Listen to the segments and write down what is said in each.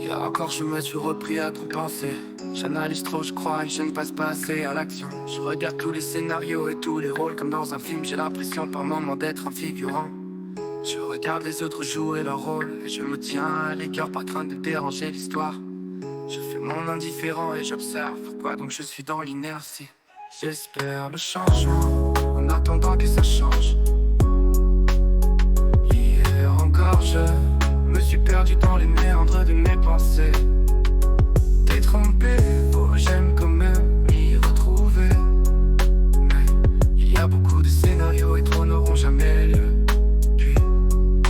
Hier encore je me suis repris à trop penser. J'analyse trop, je crois et je ne passe pas assez à l'action. Je regarde tous les scénarios et tous les rôles comme dans un film. J'ai l'impression par moments d'être un figurant. Je regarde les autres jouer leur rôle et je me tiens à l'écart par crainte de déranger l'histoire. Je fais mon indifférent et j'observe. Pourquoi donc je suis dans l'inertie? J'espère le changement en attendant que ça change. Hier encore je me suis perdu dans les méandres de mes pensées. T'es trompé, oh j'aime quand même m'y retrouver. Mais il y a beaucoup de scénarios et trop n'auront jamais lieu. Puis,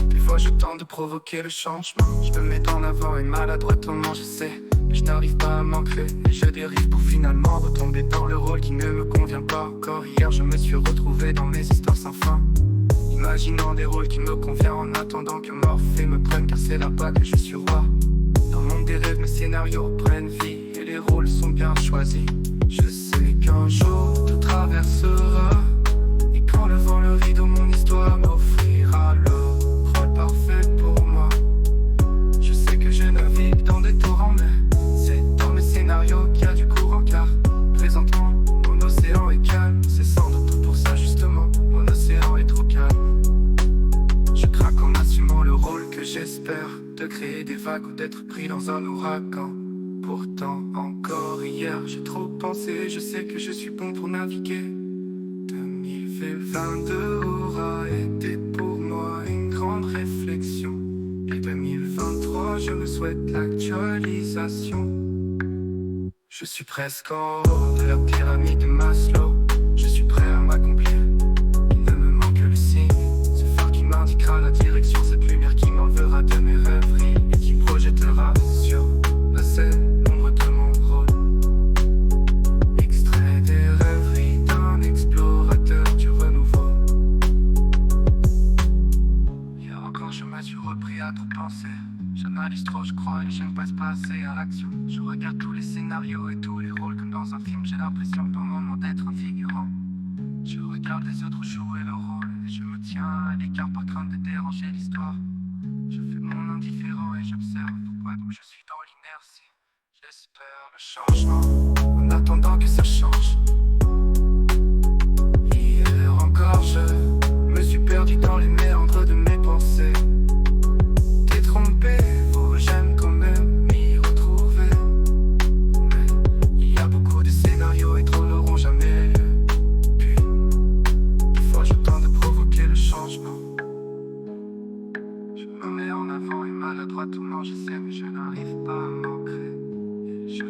des fois je tente de provoquer le changement. Je me mets en avant et maladroitement je sais. Mais je n'arrive pas à m'ancrer et je dérive pour finalement retomber dans le rôle qui ne me convient pas. Encore hier je me suis retrouvé dans mes histoires sans fin, imaginant des rôles qui me conviennent en attendant que Morphée me prenne, car c'est là-bas que je suis roi. Dans le monde des rêves, mes scénarios prennent vie et les rôles sont bien choisis. Je sais qu'un jour tout traversera, et quand le vent le rideau, mon histoire m'offrira le rôle parfait pour moi. Je sais que je navigue dans des torrents, mais c'est dans mes scénarios qu'il y a du courant, car présentement mon océan est calme. C'est sans doute pour ça justement, mon océan est trop calme. Je craque en assumant le rôle que j'espère, de créer des vagues ou d'être pris dans un ouragan. Pourtant encore hier j'ai trop pensé, je sais que je suis bon pour naviguer. 2022 aura été pour moi une grande réflexion, et 2023 je me souhaite l'actualisation. Je suis presque en haut de la pyramide de Maslow. Je suis prêt à m'accomplir, il ne me manque que le signe, ce phare qui m'indiquera la direction, cette lumière qui m'enlevera de mes rêveries et qui projettera sur la scène l'ombre de mon rôle. Extrait des rêveries d'un explorateur du renouveau. Hier encore je me suis repris à trop penser. J'analyse trop, je crois et je ne passe pas assez à l'action. Je regarde tous les scénarios et tous les rôles comme dans un film. J'ai l'impression par moment d'être un figurant. Je regarde les autres jouer leur rôle et je me tiens à l'écart par crainte de déranger l'histoire. Je fais mon indifférent et j'observe. Pourquoi donc je suis dans l'inertie? J'espère le changement en attendant que ça change. Hier encore je me suis perdu dans les méandres de mes pensées. T'es trompé, oh j'aime quand même m'y retrouver. Mais il y a beaucoup de scénarios et trop n'auront jamais lieu. Puis, des fois je tente de provoquer le changement. Je me mets en avant et maladroitement je sais, mais je n'arrive pas à m'ancrer. Et je